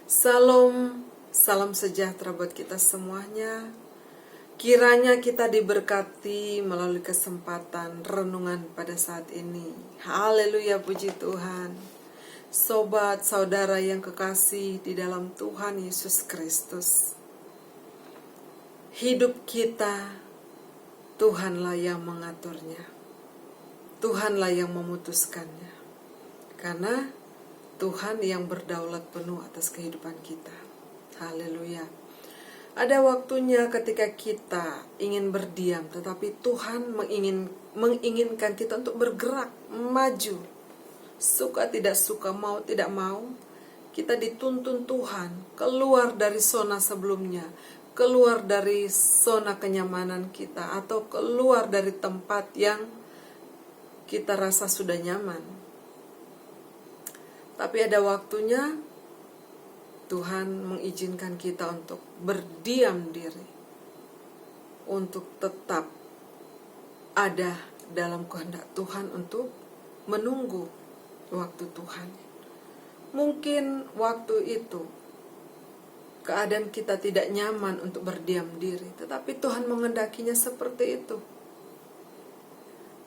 Salam, salam sejahtera buat kita semuanya. Kiranya kita diberkati melalui kesempatan renungan pada saat ini. Haleluya, puji Tuhan. Sobat, saudara yang kekasih di dalam Tuhan Yesus Kristus. Hidup kita, Tuhanlah yang mengaturnya. Tuhanlah yang memutuskannya. Karena Tuhan yang berdaulat penuh atas kehidupan kita. Haleluya. Ada waktunya ketika kita ingin berdiam, tetapi Tuhan menginginkan kita untuk bergerak, maju. Suka tidak suka, mau tidak mau, kita dituntun Tuhan keluar dari zona sebelumnya, keluar dari zona kenyamanan kita, atau keluar dari tempat yang kita rasa sudah nyaman. Tapi ada waktunya Tuhan mengizinkan kita untuk berdiam diri, untuk tetap ada dalam kehendak Tuhan, untuk menunggu waktu Tuhan. Mungkin waktu itu keadaan kita tidak nyaman untuk berdiam diri, tetapi Tuhan menghendakinya seperti itu.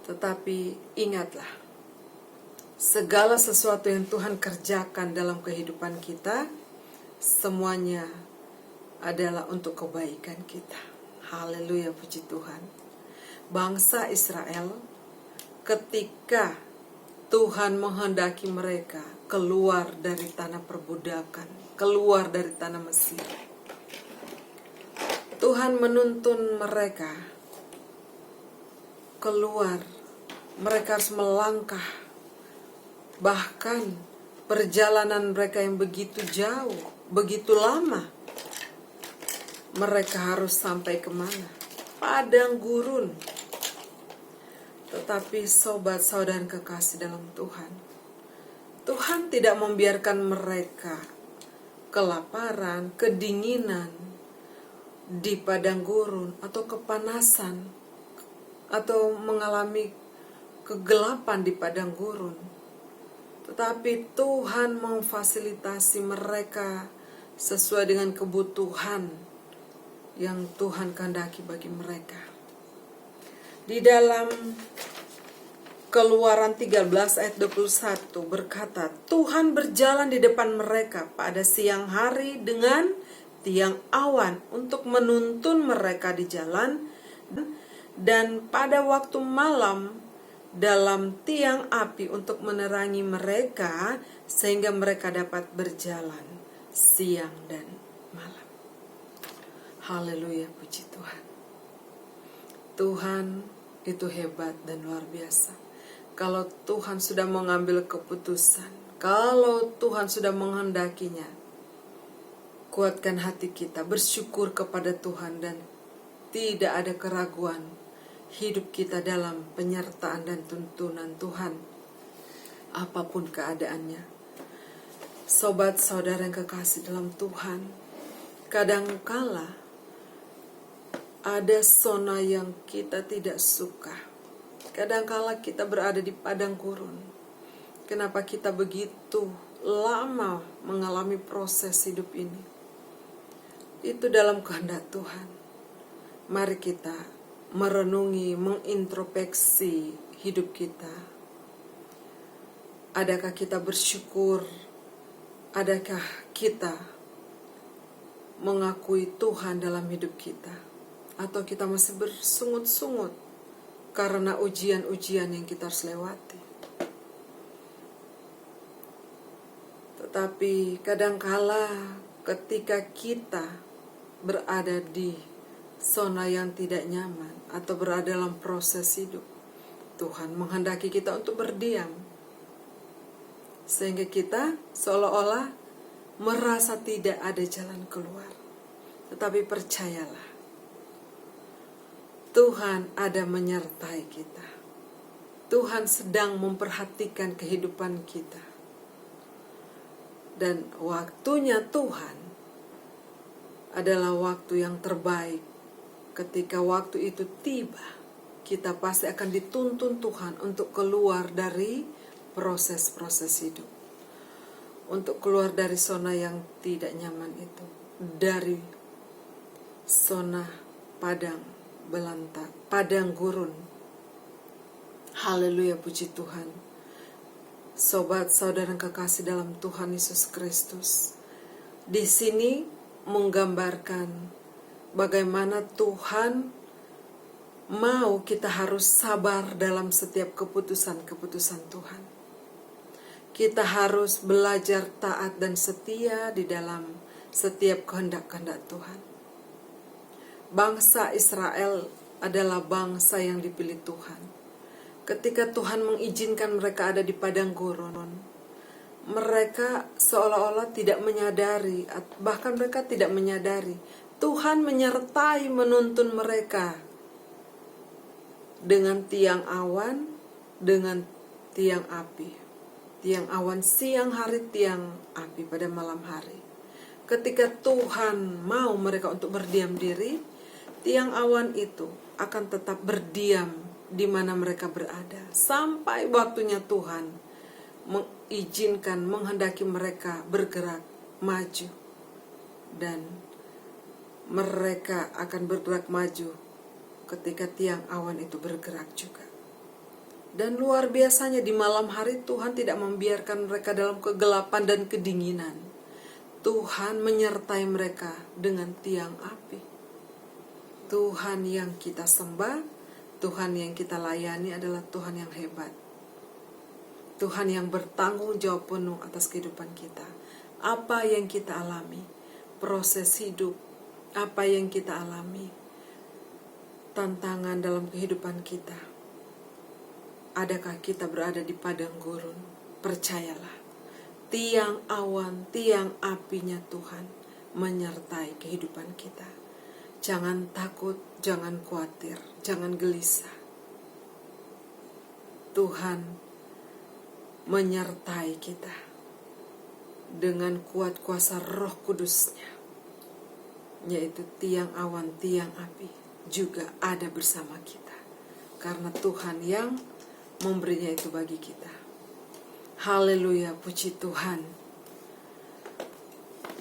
Tetapi ingatlah, segala sesuatu yang Tuhan kerjakan dalam kehidupan kita, semuanya adalah untuk kebaikan kita. Haleluya, puji Tuhan. Bangsa Israel, ketika Tuhan menghendaki mereka keluar dari tanah perbudakan, keluar dari tanah Mesir, Tuhan menuntun mereka keluar. Mereka harus melangkah. Bahkan perjalanan mereka yang begitu jauh, begitu lama, mereka harus sampai kemana? Padang gurun. Tetapi sobat saudara kekasih dalam Tuhan, Tuhan tidak membiarkan mereka kelaparan, kedinginan di padang gurun, atau kepanasan, atau mengalami kegelapan di padang gurun. Tetapi Tuhan memfasilitasi mereka sesuai dengan kebutuhan yang Tuhan kehendaki bagi mereka. Di dalam Keluaran 13 ayat 21 berkata, Tuhan berjalan di depan mereka pada siang hari dengan tiang awan untuk menuntun mereka di jalan, dan pada waktu malam dalam tiang api untuk menerangi mereka, sehingga mereka dapat berjalan siang dan malam. Haleluya, puji Tuhan. Tuhan itu hebat dan luar biasa. Kalau Tuhan sudah mengambil keputusan, kalau Tuhan sudah menghendakinya, kuatkan hati kita, bersyukur kepada Tuhan, dan tidak ada keraguan hidup kita dalam penyertaan dan tuntunan Tuhan, apapun keadaannya. Sobat saudara yang kekasih dalam Tuhan, kadangkala ada zona yang kita tidak suka. Kadangkala kita berada di padang gurun. Kenapa kita begitu lama mengalami proses hidup ini? Itu dalam kehendak Tuhan. Mari kita merenungi, mengintrospeksi hidup kita. Adakah kita bersyukur? Adakah kita mengakui Tuhan dalam hidup kita? Atau kita masih bersungut-sungut karena ujian-ujian yang kita harus lewati? Tetapi kadangkala ketika kita berada di zona yang tidak nyaman atau berada dalam proses hidup, Tuhan menghendaki kita untuk berdiam, sehingga kita seolah-olah merasa tidak ada jalan keluar. Tetapi percayalah, Tuhan ada menyertai kita. Tuhan sedang memperhatikan kehidupan kita. Dan waktunya Tuhan adalah waktu yang terbaik. Ketika waktu itu tiba, kita pasti akan dituntun Tuhan untuk keluar dari proses-proses hidup. Untuk keluar dari zona yang tidak nyaman itu. Dari zona padang belantara, padang gurun. Haleluya, puji Tuhan. Sobat, saudara yang kekasih dalam Tuhan Yesus Kristus. Di sini menggambarkan bagaimana Tuhan mau kita harus sabar dalam setiap keputusan-keputusan Tuhan. Kita harus belajar taat dan setia di dalam setiap kehendak-kehendak Tuhan. Bangsa Israel adalah bangsa yang dipilih Tuhan. Ketika Tuhan mengizinkan mereka ada di padang gurun, mereka seolah-olah tidak menyadari, bahkan mereka tidak menyadari, Tuhan menyertai menuntun mereka dengan tiang awan, dengan tiang api. Tiang awan siang hari, tiang api pada malam hari. Ketika Tuhan mau mereka untuk berdiam diri, tiang awan itu akan tetap berdiam di mana mereka berada. Sampai waktunya Tuhan mengizinkan, menghendaki mereka bergerak maju. Dan mereka akan bergerak maju ketika tiang awan itu bergerak juga. Dan luar biasanya di malam hari Tuhan tidak membiarkan mereka dalam kegelapan dan kedinginan. Tuhan menyertai mereka dengan tiang api. Tuhan yang kita sembah, Tuhan yang kita layani adalah Tuhan yang hebat. Tuhan yang bertanggung jawab penuh atas kehidupan kita. Apa yang kita alami, proses hidup, apa yang kita alami, tantangan dalam kehidupan kita. Adakah kita berada di padang gurun? Percayalah, tiang awan, tiang apinya Tuhan menyertai kehidupan kita. Jangan takut, jangan khawatir, jangan gelisah. Tuhan menyertai kita dengan kuat kuasa Roh Kudus-Nya, yaitu tiang awan, tiang api juga ada bersama kita, karena Tuhan yang memberinya itu bagi kita. Haleluya, puji Tuhan.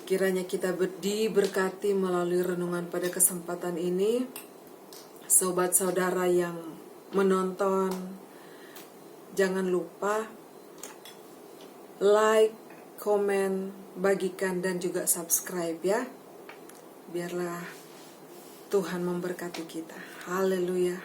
Kiranya kita diberkati melalui renungan pada kesempatan ini. Sobat saudara yang menonton, jangan lupa like, komen, bagikan, dan juga subscribe ya. Biarlah Tuhan memberkati kita. Haleluya.